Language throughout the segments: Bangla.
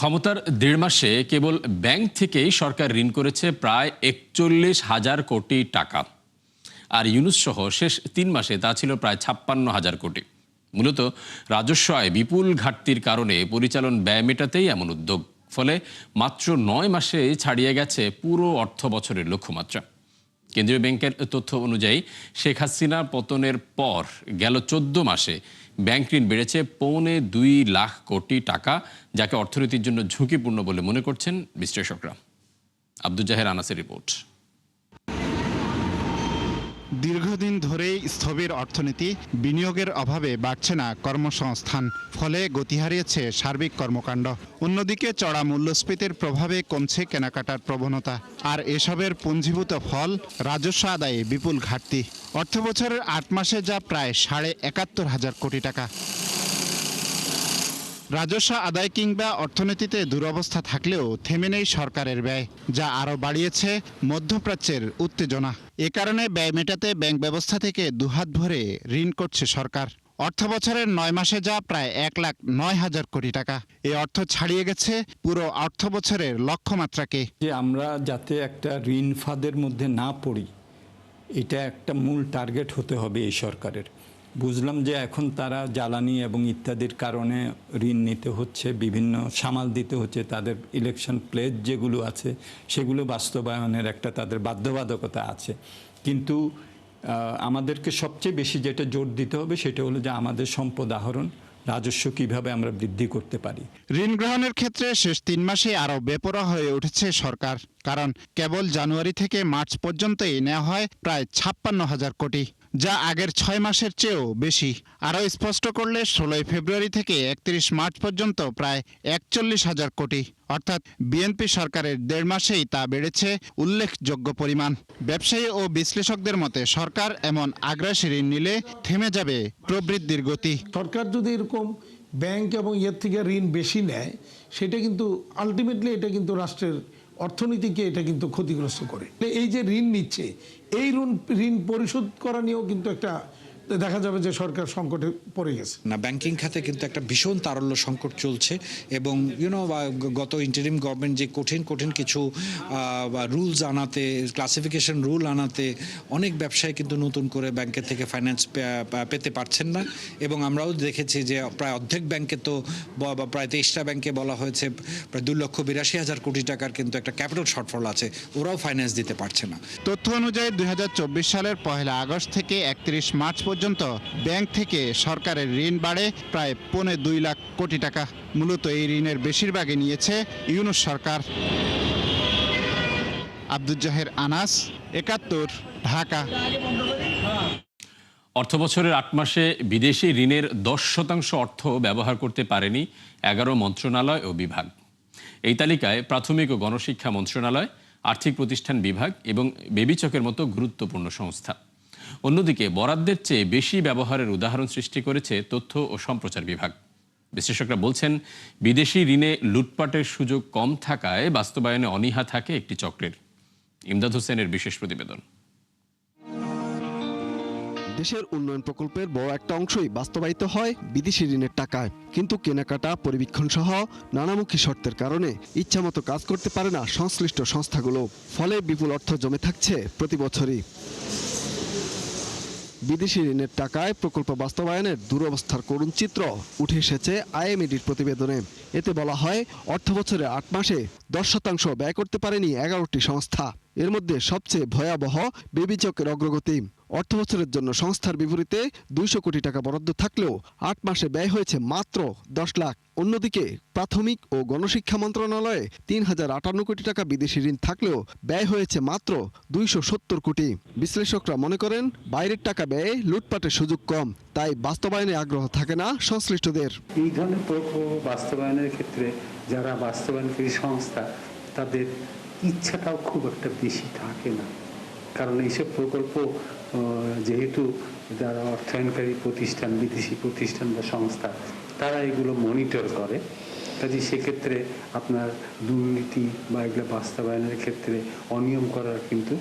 ক্ষমতার 1.5 মাসে কেবল ব্যাংক থেকেই সরকার ঋণ করেছে প্রায় 41,000 কোটি টাকা। আর ইউনূস সহ শেষ 3 মাসে তা ছিল প্রায় 56,000 কোটি। মূলত রাজস্ব আয় বিপুল ঘাটতির কারণে পরিচালন ব্যয় মেটাতেই এমন উদ্যোগ। ফলে মাত্র 9 মাসে ছাড়িয়ে গেছে পুরো অর্থ বছরের লক্ষ্যমাত্রা। কেন্দ্রীয় ব্যাংকের তথ্য অনুযায়ী শেখ হাসিনা পতনের পর গেল 14 মাসে ব্যাংক ঋণ বেড়েছে 2.25 লাখ কোটি টাকা, যাকে অর্থনীতির জন্য ঝুঁকিপূর্ণ বলে মনে করছেন বিশ্লেষকরা। আব্দুল জাহের আনাসের রিপোর্ট। দীর্ঘদিন ধরেই স্থবির অর্থনীতি, বিনিয়োগের অভাবে বাড়ছে না কর্মসংস্থান, ফলে গতি হারিয়েছে সার্বিক কর্মকাণ্ড। অন্যদিকে চড়া মূল্যস্ফীতির প্রভাবে কমছে কেনাকাটার প্রবণতা, আর এসবের পুঞ্জীভূত ফল রাজস্ব আদায়ে বিপুল ঘাটতি। অর্থবছরের 8 মাসে যা প্রায় 71,500 কোটি টাকা। রাজস্ব আদায় কিংবা অর্থনীতিতে দুরবস্থা থাকলেও থেমে নেই সরকারের ব্যয়, যা আরও বাড়িয়েছে মধ্যপ্রাচ্যের উত্তেজনা। এ কারণে ব্যয় মেটাতে ব্যাংক ব্যবস্থা থেকে দুহাত ভরে ঋণ করছে সরকার। অর্থবছরের 9 মাসে যা প্রায় 1,09,000 কোটি টাকা। এই অর্থ ছাড়িয়ে গেছে পুরো অর্থবছরের লক্ষ্যমাত্রাকে। যে আমরা যাতে একটা ঋণ ফাঁদের মধ্যে না পড়ি, এটা একটা মূল টার্গেট হতে হবে এই সরকারের। বুঝলাম যে এখন তারা জ্বালানি এবং ইত্যাদির কারণে ঋণ নিতে হচ্ছে, বিভিন্ন সামাল দিতে হচ্ছে, তাদের ইলেকশন প্লেজ যেগুলো আছে সেগুলো বাস্তবায়নের একটা তাদের বাধ্যবাধকতা আছে। কিন্তু আমাদেরকে সবচেয়ে বেশি যেটা জোর দিতে হবে সেটা হলো যে আমাদের সম্পদ আহরণ, রাজস্ব কিভাবে আমরা বৃদ্ধি করতে পারি। ঋণ গ্রহণের ক্ষেত্রে শেষ 3 মাসে আরও বেপরোয়া হয়ে উঠেছে সরকার, কারণ কেবল জানুয়ারি থেকে মার্চ পর্যন্তই নেওয়া হয় প্রায় 56,000 কোটি, যা আগের 6 মাসের চেয়েও বেশি। আরও স্পষ্ট করলে 16 ফেব্রুয়ারি থেকে 31 মার্চ পর্যন্ত প্রায় 41,000 কোটি, অর্থাৎ বিএনপি সরকারের 1.5 মাসেই তা বেড়েছে উল্লেখযোগ্য পরিমাণ। ব্যবসায়ী ও বিশ্লেষকদের মতে সরকার এমন আগ্রাসী ঋণ নিলে থেমে যাবে প্রবৃদ্ধির গতি। সরকার যদি এরকম ব্যাংক এবং ইয়ের থেকে ঋণ বেশি নেয়, সেটা কিন্তু আলটিমেটলি এটা কিন্তু রাষ্ট্রের অর্থনীতিকে এটা কিন্তু ক্ষতিগ্রস্ত করে। এই যে ঋণ নিচ্ছে, এই ঋণ পরিশোধ করা নিয়েও কিন্তু একটা দেখা যাবে যে সরকার সংকটে পড়ে গেছে। না, ব্যাংকিং খাতে কিন্তু একটা ভীষণ তারল্য সংকট চলছে এবং গত ইন্টারিম গভর্নমেন্ট যে কঠিন কিছু রুলস আনাতে, ক্লাসিফিকেশন রুল আনাতে অনেক ব্যবসায়ী কিন্তু নতুন করে ব্যাংকের থেকে ফাইন্যান্স পেতে পারছেন না। এবং আমরাও দেখেছি যে প্রায় অর্ধেক ব্যাংকে তো প্রায় 23টা ব্যাংকে বলা হয়েছে প্রায় 2,82,000 কোটি টাকার কিন্তু একটা ক্যাপিটাল শর্টফল আছে, ওরাও ফাইন্যান্স দিতে পারছে না। তথ্য অনুযায়ী 2024 সালের 1 আগস্ট থেকে 31 মার্চ পর্যন্ত ব্যাংক থেকে সরকারের ঋণ বাড়ে প্রায় 2.25 লাখ কোটি টাকা। মূলত এই ঋণের বেশিরভাগই নিয়েছে ইউনূস সরকার। আব্দুল জাহের আনাস, 71, ঢাকা। অর্থবছরের 8 মাসে বিদেশি ঋণের 10% অর্থ ব্যবহার করতে পারেনি 11 মন্ত্রণালয় ও বিভাগ। এই তালিকায় প্রাথমিক ও গণশিক্ষা মন্ত্রণালয়, আর্থিক প্রতিষ্ঠান বিভাগ এবং বেবিচকের মতো গুরুত্বপূর্ণ সংস্থা। অন্যদিকে বরাদ্দের চেয়ে বেশি ব্যবহারের উদাহরণ সৃষ্টি করেছে তথ্য ও সম্প্রচার বিভাগ। বিশ্লেষকরা বলছেন, বিদেশি ঋণে লুটপাটের সুযোগ কম থাকায় বাস্তবায়নে অনীহা থাকে একটি চক্রের। ইমদাদ হোসেনের বিশেষ প্রতিবেদন। দেশের উন্নয়ন প্রকল্পের বড় একটা অংশই বাস্তবায়িত হয় বিদেশি ঋণের টাকায়, কিন্তু কেনাকাটা, পরিবীক্ষণ সহ নানামুখী শর্তের কারণে ইচ্ছামতো কাজ করতে পারে না সংশ্লিষ্ট সংস্থাগুলো। ফলে বিপুল অর্থ জমে থাকছে প্রতি বছরই। বিদেশি ঋণের টাকায় প্রকল্প বাস্তবায়নের দুরবস্থার করুণ চিত্র উঠে এসেছে আইএমএডির প্রতিবেদনে। এতে বলা হয়, অর্থবছরে 8 মাসে 10% ব্যয় করতে পারেনি 11টি সংস্থা। এর মধ্যে সবচেয়ে ভয়াবহ বেবিচকের অগ্রগতি। অর্থবছরের জন্য সংস্থার বিপরীতে 200 কোটি টাকা বরাদ্দ থাকলেও 8 মাসে ব্যয় হয়েছে মাত্র 10 লাখ। অন্যদিকে প্রাথমিক ও গণশিক্ষা মন্ত্রণালয়ে 3,058 কোটি টাকা বিদেশি ঋণ থাকলেও ব্যয় হয়েছে মাত্র 270 কোটি। বিশ্লেষকরা মনে করেন, বাইরের টাকা ব্যয়ে লুটপাটের সুযোগ কম, তাই বাস্তবায়নে আগ্রহ থাকে না সংশ্লিষ্টদের। এই ধরনের প্রকল্প বাস্তবায়নের ক্ষেত্রে যারা বাস্তবায়নকারী সংস্থা, তাদের ইচ্ছাটাও খুব একটা বেশি থাকে না, কারণ এইসব প্রকল্প যেহেতু যারা অর্থায়নকারী প্রতিষ্ঠান, বিদেশি প্রতিষ্ঠান বা সংস্থা, তারা এগুলো মনিটর করে, কাজে সেক্ষেত্রে আপনার দুর্নীতি বা এগুলো বাস্তবায়নের ক্ষেত্রে অনিয়ম করার কিন্তু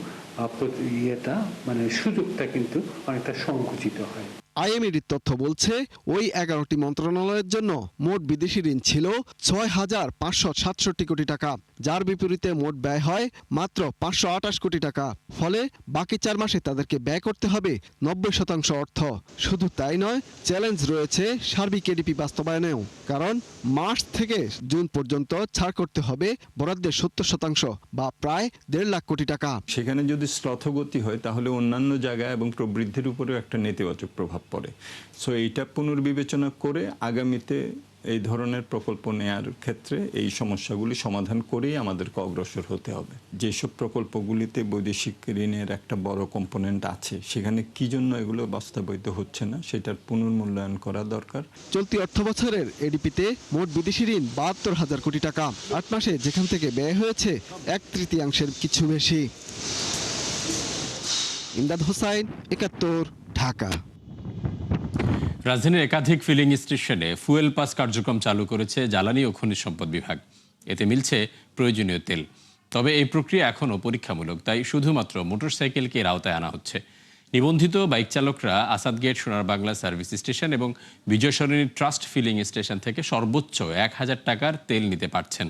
সুযোগটা কিন্তু অনেকটা সংকুচিত হয়। আইএমইডির তথ্য বলছে ওই 11টি মন্ত্রণালয়ের জন্য মোট বিদেশি ঋণ ছিল 6,567 কোটি টাকা, যার বিপরীতে মোট ব্যয় হয় মাত্র 528 কোটি টাকা। ফলে বাকি 4 মাসে তাদেরকে ব্যয় করতে হবে 90% অর্থ। শুধু তাই নয়, চ্যালেঞ্জ রয়েছে সার্বিক এডিপি বাস্তবায়নেও, কারণ মার্চ থেকে জুন পর্যন্ত ছাড় করতে হবে বরাদ্দের 70% বা প্রায় 1.5 লাখ কোটি টাকা। সেখানে যদি শ্লথগতি হয় তাহলে অন্যান্য জায়গায় এবং প্রবৃদ্ধির উপরেও একটা নেতিবাচক প্রভাব পড়ে। সো এইটা পুনর্বিবেচনা করে আগামীতে এই ধরনের প্রকল্প নেয়ার ক্ষেত্রে এই সমস্যাগুলি সমাধান করেই আমাদেরকে অগ্রসর হতে হবে। যেসব প্রকল্পগুলিতে বৈদেশিক ঋণের একটা বড় কম্পোনেন্ট আছে, সেখানে কি জন্য এগুলো বাস্তবায়িত হচ্ছে না সেটার পুনর্মূল্যায়ন করা দরকার। চলতি অর্থবছরের এডিপিতে মোট বিদেশি ঋণ 72,000 কোটি টাকা। 8 মাসে যেখান থেকে ব্যয় হয়েছে 1/3 কিছু বেশি। ইমদাদ হোসাইন, 71, ঢাকা। রাজধানীর একাধিক ফিলিং স্টেশনে ফুয়েল পাস কার্যক্রম চালু করেছে জ্বালানি ও খনিজ সম্পদ বিভাগ। এতে মিলছে প্রয়োজনীয় তেল। তবে এই প্রক্রিয়া এখনও পরীক্ষামূলক, তাই শুধুমাত্র মোটরসাইকেলকে এর আওতায় আনা হচ্ছে। নিবন্ধিত বাইক চালকরা আসাদ গেট, সোনার বাংলা সার্ভিস স্টেশন এবং বিজয় সরণি ট্রাস্ট ফিলিং স্টেশন থেকে সর্বোচ্চ 1,000 টাকার তেল নিতে পারছেন।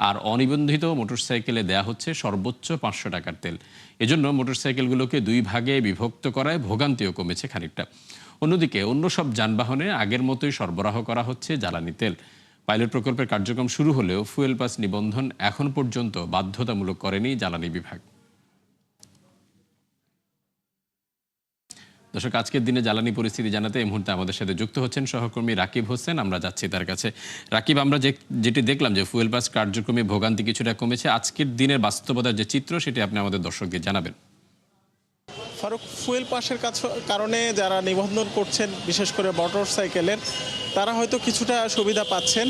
আর অনিবন্ধিত মোটরসাইকেলে দেয়া হচ্ছে সর্বোচ্চ 500 টাকার তেল। এজন্য মোটরসাইকেলগুলোকে 2 ভাগে বিভক্ত করায় ভোগান্তিও কমেছে খানিকটা। অন্যদিকে অন্য সব যানবাহনে আগের মতোই সরবরাহ করা হচ্ছে জ্বালানি তেল। পাইলট প্রকল্পের কার্যক্রম শুরু হলেও ফুয়েল পাস নিবন্ধন এখন পর্যন্ত বাধ্যতামূলক করেনি জ্বালানি বিভাগ। দর্শক, আজকের দিনে জ্বালানি পরিস্থিতি জানাতে এই মুহূর্তে আমাদের সাথে যুক্ত হচ্ছেন সহকর্মী রাকিব হোসেন। আমরা যাচ্ছি তার কাছে। রাকিব, আমরা যেটি দেখলাম যে ফুয়েল পাস কার্যক্রমে ভোগান্তি কিছুটা কমেছে, আজকের দিনের বাস্তবতার যে চিত্র সেটি আপনি আমাদের দর্শকদের জানাবেন। ফারুক, ফুয়েল পাসের কারণে যারা নিবন্ধন করছেন বিশেষ করে মোটর সাইকেলের, তারা হয়তো কিছুটা সুবিধা পাচ্ছেন,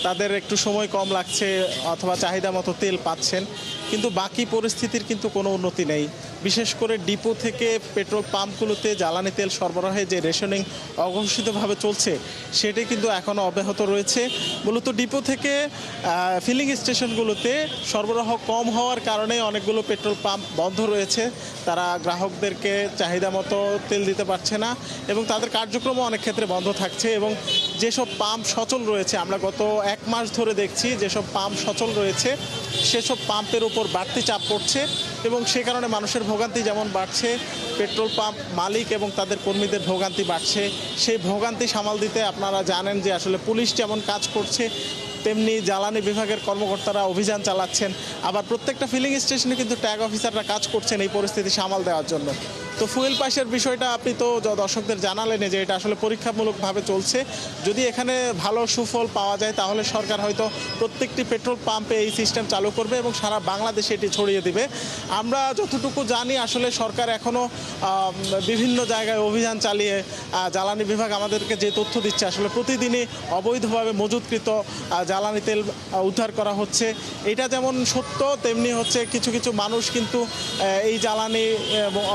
তাদের একটু সময় কম লাগছে অথবা চাহিদা মতো তেল পাচ্ছেন, কিন্তু বাকি পরিস্থিতির কিন্তু কোনো উন্নতি নেই। বিশেষ করে ডিপো থেকে পেট্রোল পাম্পগুলোতে জ্বালানি তেল সরবরাহে যে রেশনিং অঘোষিতভাবে চলছে সেটি কিন্তু এখনও অব্যাহত রয়েছে। মূলত ডিপো থেকে ফিলিং স্টেশনগুলোতে সরবরাহ কম হওয়ার কারণে অনেকগুলো পেট্রোল পাম্প বন্ধ রয়েছে। তারা গ্রাহকদেরকে চাহিদা মতো তেল দিতে পারছে না এবং তাদের কার্যক্রমও অনেক ক্ষেত্রে বন্ধ থাকছে। এবং যেসব পাম্প সচল রয়েছে, আমরা গত 1 মাস ধরে দেখছি যেসব পাম্প সচল রয়েছে সেসব পাম্পের উপর বাড়তি চাপ পড়ছে এবং সে কারণে মানুষের ভোগান্তি যেমন বাড়ছে, পেট্রোল পাম্প মালিক এবং তাদের কর্মীদের ভোগান্তি বাড়ছে। সেই ভোগান্তি সামাল দিতে আপনারা জানেন যে আসলে পুলিশ যেমন কাজ করছে, তেমনি জ্বালানি বিভাগের কর্মকর্তারা অভিযান চালাচ্ছেন। আবার প্রত্যেকটা ফিলিং স্টেশনে কিন্তু ট্যাগ অফিসাররা কাজ করছেন এই পরিস্থিতি সামাল দেওয়ার জন্য। তো ফুয়েল পাসের বিষয়টা আপনি তো দর্শকদের জানালেন যে এটা আসলে পরীক্ষামূলকভাবে চলছে। যদি এখানে ভালো সুফল পাওয়া যায় তাহলে সরকার হয়তো প্রত্যেকটি পেট্রোল পাম্পে এই সিস্টেম চালু করবে এবং সারা বাংলাদেশে এটি ছড়িয়ে দিবে। আমরা যতটুকু জানি আসলে সরকার এখনও বিভিন্ন জায়গায় অভিযান চালিয়ে জ্বালানি বিভাগ আমাদেরকে যে তথ্য দিচ্ছে আসলে প্রতিদিনই অবৈধভাবে মজুতকৃত জ্বালানি তেল উদ্ধার করা হচ্ছে। এটা যেমন সত্য, তেমনি হচ্ছে কিছু কিছু মানুষ কিন্তু এই জ্বালানি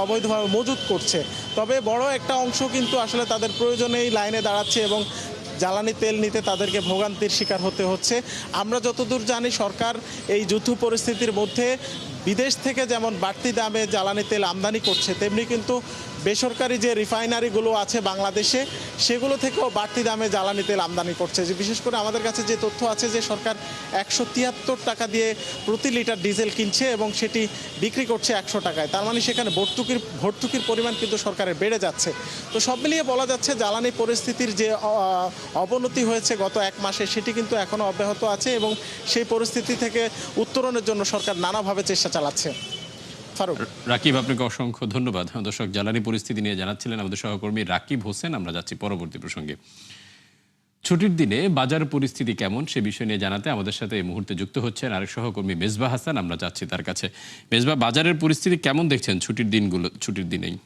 অবৈধভাবে মজুত করছে। তবে বড় একটা অংশ কিন্তু আসলে তাদের প্রয়োজনেই লাইনে দাঁড়াচ্ছে এবং জ্বালানি তেল নিতে তাদেরকে ভোগান্তির শিকার হতে হচ্ছে। আমরা যতদূর জানি সরকার এই যুদ্ধ পরিস্থিতির মধ্যে বিদেশ থেকে যেমন বাড়তি দামে জ্বালানি তেল আমদানি করছে, তেমনি কিন্তু বেসরকারি যে রিফাইনারিগুলো আছে বাংলাদেশে সেগুলো থেকেও বাড়তি দামে জ্বালানি তেল আমদানি করছে। যে বিশেষ করে আমাদের কাছে যে তথ্য আছে যে সরকার 173 টাকা দিয়ে প্রতি লিটার ডিজেল কিনছে এবং সেটি বিক্রি করছে 100 টাকায়। তার মানে সেখানে ভর্তুকির পরিমাণ কিন্তু সরকারের বেড়ে যাচ্ছে। তো সব মিলিয়ে বলা যাচ্ছে জ্বালানি পরিস্থিতির যে অবনতি হয়েছে গত 1 মাসে সেটি কিন্তু এখনও অব্যাহত আছে এবং সেই পরিস্থিতি থেকে উত্তরণের জন্য সরকার নানাভাবে চেষ্টা চালাচ্ছে। ফারুক। রাকিব, আপনাকে অসংখ্য ধন্যবাদ। দর্শক, জ্বালানি পরিস্থিতি নিয়ে জানাচ্ছিলেন আমাদের সহকর্মী রাকিব হোসেন। আমরা যাচ্ছি পরবর্তী প্রসঙ্গে। ছুটির দিনে বাজার পরিস্থিতি কেমন সে বিষয় নিয়ে জানাতে আমাদের সাথে এই মুহূর্তে যুক্ত হচ্ছেন আরেক সহকর্মী মেজবা হাসান। আমরা যাচ্ছি তার কাছে। মেজবা, বাজারের পরিস্থিতি কেমন দেখছেন ছুটির দিনেই?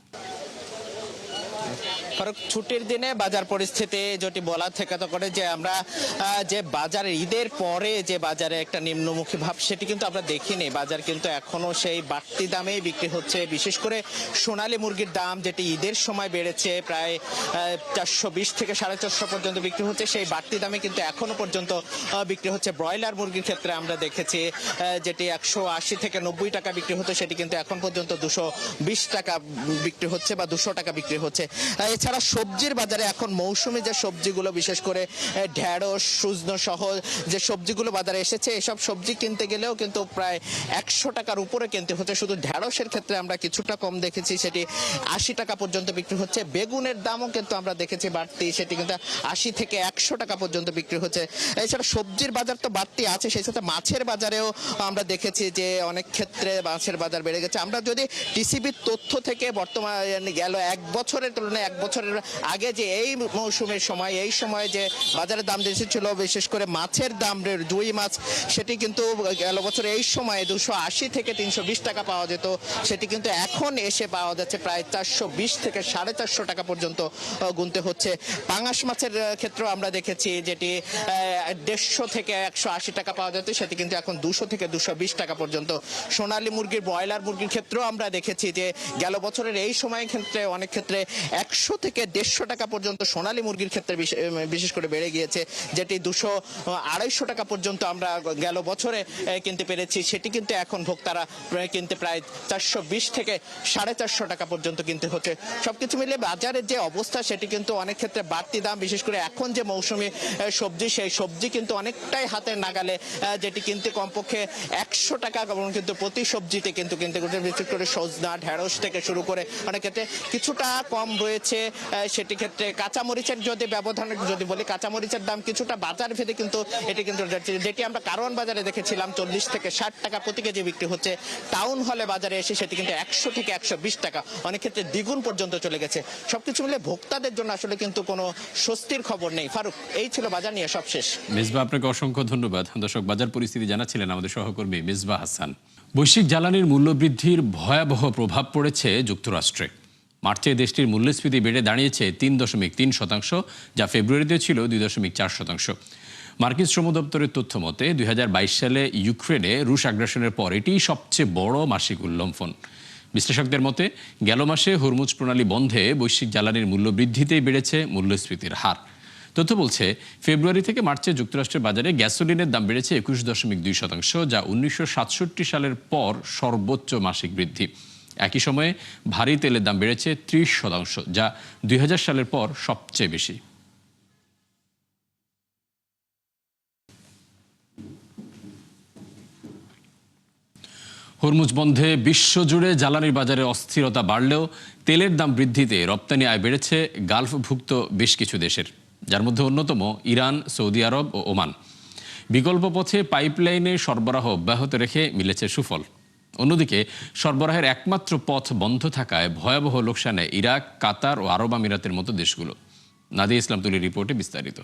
ছুটির দিনে বাজার পরিস্থিতি যেটি বলা থেকে তো করে যে আমরা যে বাজারে ঈদের পরে যে বাজারে একটা নিম্নমুখী ভাব সেটি কিন্তু আমরা দেখিনি। বাজার কিন্তু এখনো সেই বাড়তি দামেই বিক্রি হচ্ছে। বিশেষ করে সোনালী মুরগির দাম যেটি ঈদের সময় বেড়েছে প্রায় 420 থেকে 450 পর্যন্ত বিক্রি হচ্ছে, সেই বাড়তি দামে কিন্তু এখনো পর্যন্ত বিক্রি হচ্ছে। ব্রয়লার মুরগির ক্ষেত্রে আমরা দেখেছি যেটি 180 থেকে 90 টাকা বিক্রি হতো সেটি কিন্তু এখন পর্যন্ত 220 টাকা বিক্রি হচ্ছে বা 200 টাকা বিক্রি হচ্ছে। এছাড়া এছাড়া সবজির বাজারে এখন মৌসুমী যে সবজিগুলো বিশেষ করে ঢেঁড়স সুজনো সহ যে সবজিগুলো বাজারে এসেছে এসব সবজি কিনতে গেলেও কিন্তু প্রায় 100 টাকার উপরে কিনতে হচ্ছে। শুধু ঢেঁড়সের ক্ষেত্রে আমরা কিছুটা কম দেখেছি, সেটি 80 টাকা পর্যন্ত বিক্রি হচ্ছে। বেগুনের দামও কিন্তু আমরা দেখেছি বাড়তি, সেটি কিন্তু 80 থেকে 100 টাকা পর্যন্ত বিক্রি হচ্ছে। এছাড়া সবজির বাজার তো বাড়তি আছে, সেই সাথে মাছের বাজারেও আমরা দেখেছি যে অনেক ক্ষেত্রে মাছের বাজার বেড়ে গেছে। আমরা যদি টিসিবির তথ্য থেকে বর্তমানে গেল 1 বছরের তুলনায় 1 বছরের আগে যে এই মৌসুমের সময় এই সময়ে যে বাজারের দাম বেশি ছিল, বিশেষ করে মাছের দাম রুই মাছ, সেটি কিন্তু গেল বছর এই সময়ে 280 থেকে 320 টাকা পাওয়া যেত, সেটি কিন্তু এখন এসে পাওয়া যাচ্ছে প্রায় 420 থেকে 450 টাকা পর্যন্ত গুনতে হচ্ছে। পাঙাশ মাছের ক্ষেত্রেও আমরা দেখেছি যেটি 150 থেকে 180 টাকা পাওয়া যেত, সেটি কিন্তু এখন 200 থেকে 220 টাকা পর্যন্ত। সোনালী মুরগির ব্রয়লার মুরগির ক্ষেত্রেও আমরা দেখেছি যে গেল বছরের এই সময়ের ক্ষেত্রে অনেক ক্ষেত্রে 100 থেকে 150 টাকা পর্যন্ত সোনালী মুরগির ক্ষেত্রে বিশেষ করে বেড়ে গিয়েছে, যেটি 200-250 টাকা পর্যন্ত আমরা গেল বছরে কিনতে পেরেছি, সেটি কিন্তু এখন ভোক্তারা কিনতে প্রায় 420 থেকে 450 টাকা পর্যন্ত কিনতে হচ্ছে। সবকিছু মিলে বাজারের যে অবস্থা সেটি কিন্তু অনেক ক্ষেত্রে বাড়তি দাম, বিশেষ করে এখন যে মৌসুমী সবজি সেই সবজি কিন্তু অনেকটাই হাতের নাগালে, যেটি কিনতে কমপক্ষে 100 টাকা কিন্তু প্রতি সবজিতে কিন্তু কিনতে করতে, বিশেষ করে সজনা ঢেঁড়স থেকে শুরু করে অনেক ক্ষেত্রে কিছুটা কম রয়েছে। সেটি ক্ষেত্রে কাঁচামরিচের যদি ব্যবধান যদি বলি, কাঁচামরিচের দাম কিছুটা বাজার ভেদে কিন্তু এটি কিন্তু যেটি আমরা কারওয়ান বাজারে দেখেছিলাম 40 থেকে 60 টাকা প্রতি কেজি বিক্রি হচ্ছে, টাউন হলে বাজারে এসে সেটি কিন্তু 100 থেকে 120 টাকা, অনেক ক্ষেত্রে দ্বিগুণ পর্যন্ত চলে গেছে। সবকিছু মিলে ভোক্তাদের জন্য আসলে কিন্তু কোনো স্বস্তির খবর নেই। ফারুক, এই ছিল বাজার নিয়ে সবশেষ। মিসবাহ, আপনাকে অসংখ্য ধন্যবাদ। দর্শক, বাজার পরিস্থিতি জানাচ্ছিলেন আমাদের সহকর্মী মিসবাহ হাসান। বৈশ্বিক জ্বালানির মূল্যবৃদ্ধির ভয়াবহ প্রভাব পড়েছে যুক্তরাষ্ট্রে। মার্চে দেশটির মূল্যস্ফীতি বেড়ে দাঁড়িয়েছে 3.3%, যা ফেব্রুয়ারিতে ছিল 2.4%। মার্কিন শ্রম দপ্তরের তথ্য মতে 2022 সালে ইউক্রেনে রুশ আগ্রাসনের পর এটি সবচেয়ে বড় মাসিক উল্লম্ফন। বিশ্লেষকদের মতে গেল মাসে হরমুজ প্রণালী বন্ধে বৈশ্বিক জ্বালানির মূল্য বৃদ্ধিতেই বেড়েছে মূল্যস্ফীতির হার। তথ্য বলছে ফেব্রুয়ারি থেকে মার্চে যুক্তরাষ্ট্রের বাজারে গ্যাসোলিনের দাম বেড়েছে 21.2%, যা 1967 সালের পর সর্বোচ্চ মাসিক বৃদ্ধি। একই সময়ে ভারী তেলের দাম বেড়েছে 30%, যা 2000 সালের পর সবচেয়ে বেশি। হরমুজ বন্ধে বিশ্বজুড়ে জ্বালানির বাজারে অস্থিরতা বাড়লেও তেলের দাম বৃদ্ধিতে রপ্তানি আয় বেড়েছে গালফভুক্ত বেশ কিছু দেশের, যার মধ্যে অন্যতম ইরান, সৌদি আরব ও ওমান। বিকল্প পথে পাইপলাইনে সরবরাহ অব্যাহত রেখে মিলেছে সুফল। অন্যদিকে সরবরাহের একমাত্র পথ বন্ধ থাকায় ভয়াবহ লোকসানে ইরাক, কাতার ও আরব আমিরাতের মতো দেশগুলো। নাদিয়া ইসলাম তুলির রিপোর্টে বিস্তারিত।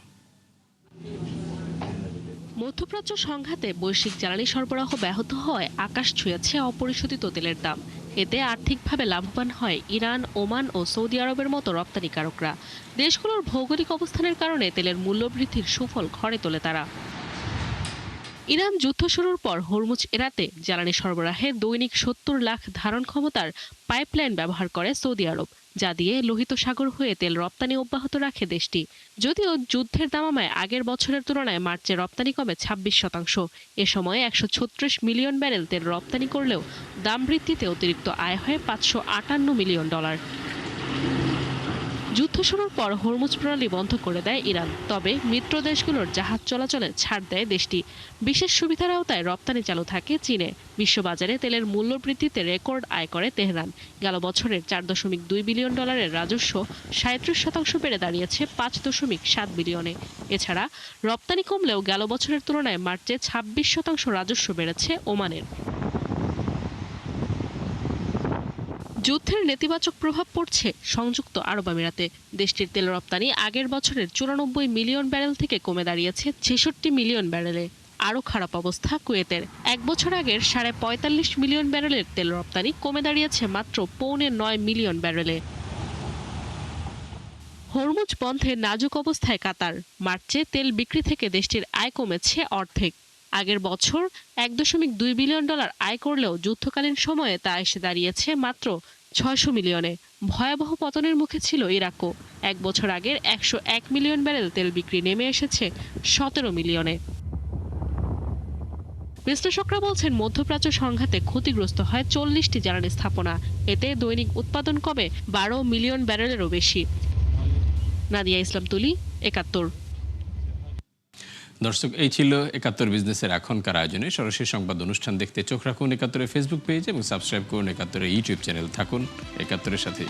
মধ্যপ্রাচ্য সংঘাতে বৈশ্বিক জ্বালানি সরবরাহ ব্যাহত হয় আকাশ ছুঁয়েছে অপরিশোধিত তেলের দাম। এতে আর্থিকভাবে লাভবান হয় ইরান, ওমান ও সৌদি আরবের মতো রপ্তানিকারকরা। দেশগুলোর ভৌগোলিক অবস্থানের কারণে তেলের মূল্য বৃদ্ধির সুফল ঘরে তোলে তারা। ইরান যুদ্ধ শুরুর পর হরমুজ এড়াতে জ্বালানি সরবরাহে দৈনিক 70 লাখ ধারণ ক্ষমতার পাইপলাইন ব্যবহার করে সৌদি আরব, যা দিয়ে লোহিত সাগর হয়ে তেল রপ্তানি অব্যাহত রাখে দেশটি। যদিও যুদ্ধের দামামায় আগের বছরের তুলনায় মার্চে রপ্তানি কমে 26%। এ সময়ে 136 মিলিয়ন ব্যারেল তেল রপ্তানি করলেও দাম বৃদ্ধিতে অতিরিক্ত আয় হয় $558 মিলিয়ন। যুদ্ধ শুরুর পর হরমুজ প্রণালী বন্ধ করে দেয় ইরান, তবে মিত্র দেশগুলোর জাহাজ চলাচলে ছাড় দেয় দেশটি। বিশেষ সুবিধার আওতায় রপ্তানি চালু থাকে চীনে। বিশ্ববাজারে তেলের মূল্য বৃদ্ধিতে রেকর্ড আয় করে তেহরান। গেল বছরের $4.2 বিলিয়ন রাজস্ব 37% বেড়ে দাঁড়িয়েছে $5.7 বিলিয়নে। এছাড়া রপ্তানি কমলেও গেল বছরের তুলনায় মার্চে 26% রাজস্ব বেড়েছে ওমানের। যুদ্ধের নেতিবাচক প্রভাব পড়ছে সংযুক্ত আরব আমিরাতে। দেশটির তেল রপ্তানি আগের বছরের 94 মিলিয়ন ব্যারেল থেকে কমে দাঁড়িয়েছে 66 মিলিয়ন ব্যারেলে। আরও খারাপ অবস্থা কুয়েতের। এক বছর আগের 45.5 মিলিয়ন ব্যারেলের তেল রপ্তানি কমে দাঁড়িয়েছে মাত্র 8.9 মিলিয়ন ব্যারেলে। হরমুজ বন্ধে নাজুক অবস্থায় কাতার। মার্চে তেল বিক্রি থেকে দেশটির আয় কমেছে অর্ধেক। আগের বছর $1.2 বিলিয়ন আয় করলেও যুদ্ধকালীন সময়ে তা এসে দাঁড়িয়েছে মাত্র 600 মিলিয়নে। ভয়াবহ পতনের মুখে ছিল ইরাকও। এক বছর আগের 101 মিলিয়ন ব্যারেল তেল বিক্রি নেমে এসেছে 17 মিলিয়নে। বিশ্লেষকরা বলছেন মধ্যপ্রাচ্য সংঘাতে ক্ষতিগ্রস্ত হয় 40টি জ্বালানি স্থাপনা। এতে দৈনিক উৎপাদন কমে 12 মিলিয়ন ব্যারেলেরও বেশি। নাদিয়া ইসলাম তুলি, ৭১। দর্শক, এই ছিল ৭১ বিজনেসের এখনকার আয়োজনে। সরাসরি সংবাদ অনুষ্ঠান দেখতে চোখ রাখুন ৭১-এর ফেসবুক পেজ এবং সাবস্ক্রাইব করুন ৭১-এর ইউটিউব চ্যানেল। থাকুন ৭১-এর সাথেই।